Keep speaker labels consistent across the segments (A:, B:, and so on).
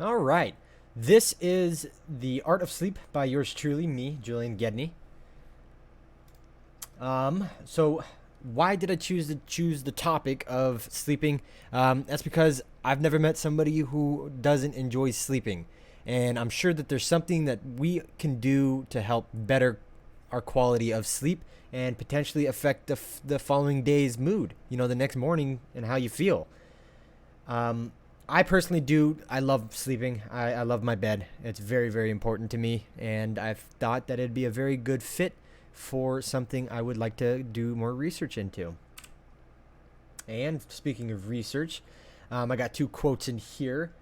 A: All right. This is The Art of Sleep by yours truly, me, Julian Gedney. So why did I choose the topic of sleeping? That's because I've never met somebody who doesn't enjoy sleeping, and I'm sure that there's something that we can do to help better our quality of sleep and potentially affect the following day's mood. You know, the next morning and how you feel. Um, I personally do. I love sleeping. I love my bed. It's very, very important to me. And I've thought that it'd be a very good fit for something I would like to do more research into. And speaking of research, I got two quotes in here.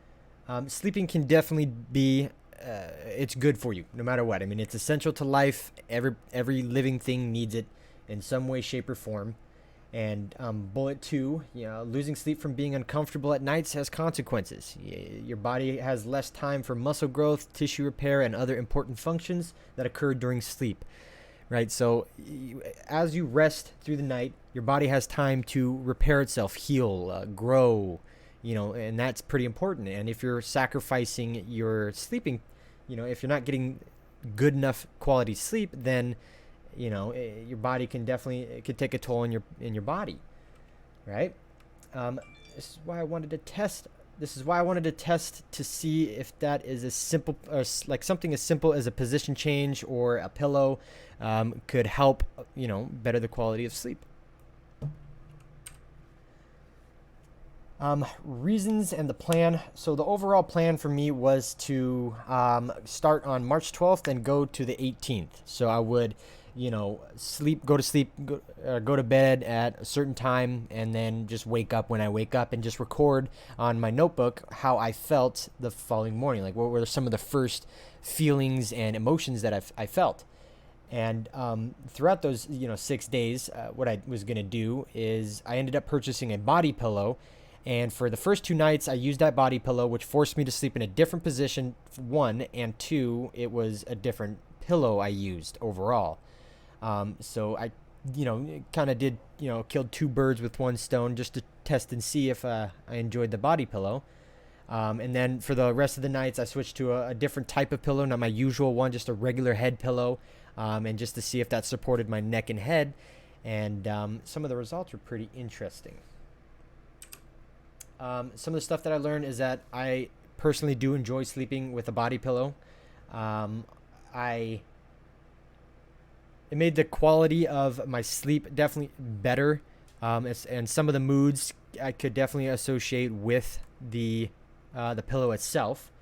A: Sleeping can definitely be, it's good for you no matter what. I mean, it's essential to life. Every living thing needs it in some way, shape, or form. And bullet two, you know, losing sleep from being uncomfortable at nights has consequences. Your body has less time for muscle growth, tissue repair, and other important functions that occur during sleep. Right. So, as you rest through the night, your body has time to repair itself, heal, grow. You know, and that's pretty important. And if you're sacrificing your sleeping, you know, if you're not getting good enough quality sleep, then your body can definitely, it could take a toll in your body, right? This is why I wanted to test. This is why I wanted to test to see if that is as simple, or like something as simple as a position change or a pillow, could help, better the quality of sleep. Reasons and the plan. So the overall plan for me was to start on March 12th and go to the 18th. So I would, go to sleep, go to bed at a certain time, and then just wake up when I wake up and just record on my notebook how I felt the following morning. Like, what were some of the first feelings and emotions that I felt. And throughout those 6 days, what I was gonna do is I ended up purchasing a body pillow, and for the first 2 nights, I used that body pillow, which forced me to sleep in a different position. One and two, it was a different pillow I used overall. So I, kind of did, killed two birds with one stone just to test and see if I enjoyed the body pillow. And then for the rest of the nights, I switched to a different type of pillow, not my usual one, just a regular head pillow, and just to see if that supported my neck and head. And some of the results were pretty interesting. Some of the stuff that I learned is that I personally do enjoy sleeping with a body pillow. Um, I It made the quality of my sleep definitely better, and some of the moods I could definitely associate with the pillow itself.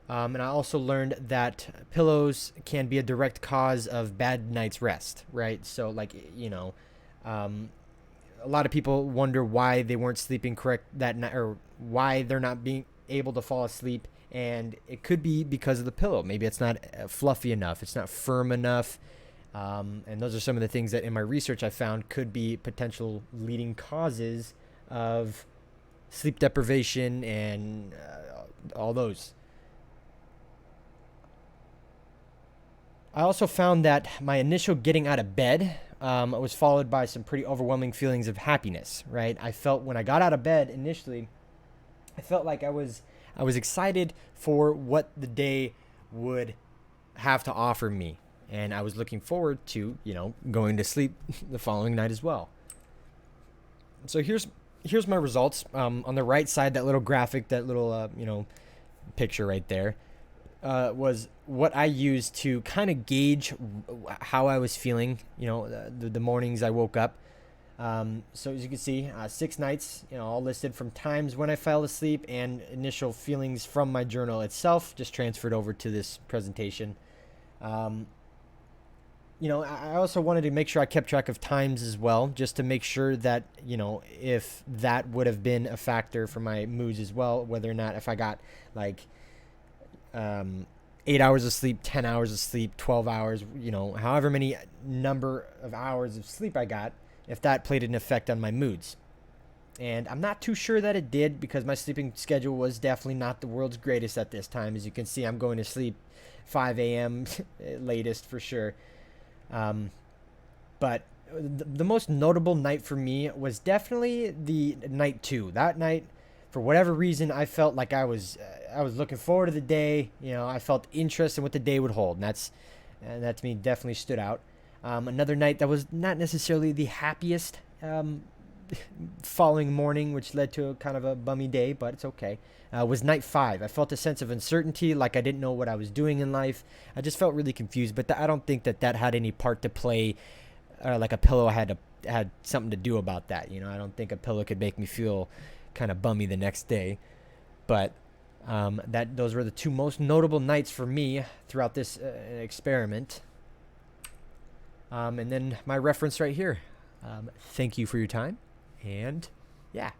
A: And I also learned that pillows can be a direct cause of bad night's rest, right? So, like, um, a lot of people wonder why they weren't sleeping correct that night, or why they're not being able to fall asleep. And it could be because of the pillow. Maybe it's not fluffy enough, it's not firm enough. And those are some of the things that in my research I found could be potential leading causes of sleep deprivation and all those. I also found that my initial getting out of bed was followed by some pretty overwhelming feelings of happiness. Right, I felt when I got out of bed initially, I felt like I was excited for what the day would have to offer me, and I was looking forward to going to sleep the following night as well. So here's my results. On the right side, that little graphic, that little picture right there, was what I used to kind of gauge how I was feeling. The mornings I woke up. So as you can see, 6 nights, all listed from times when I fell asleep and initial feelings from my journal itself, just transferred over to this presentation. Um, I also wanted to make sure I kept track of times as well, just to make sure that, if that would have been a factor for my moods as well, whether or not if I got like um, 8 hours of sleep, 10 hours of sleep, 12 hours, however many number of hours of sleep I got, if that played an effect on my moods. And I'm not too sure that it did, because my sleeping schedule was definitely not the world's greatest at this time. As you can see, I'm going to sleep 5 a.m. latest for sure. Um, but the most notable night for me was definitely the night two. That night For whatever reason, I felt like I was looking forward to the day. I felt interest in what the day would hold, and that to me definitely stood out. Another night that was not necessarily the happiest. Following morning, which led to a kind of a bummy day, but it's okay, was night 5. I felt a sense of uncertainty, like I didn't know what I was doing in life. I just felt really confused, but I don't think that had any part to play, like a pillow had something to do about that. I don't think a pillow could make me feel kind of bummy the next day. But those were the 2 most notable nights for me throughout this experiment. And then my reference right here. Thank you for your time. And yeah.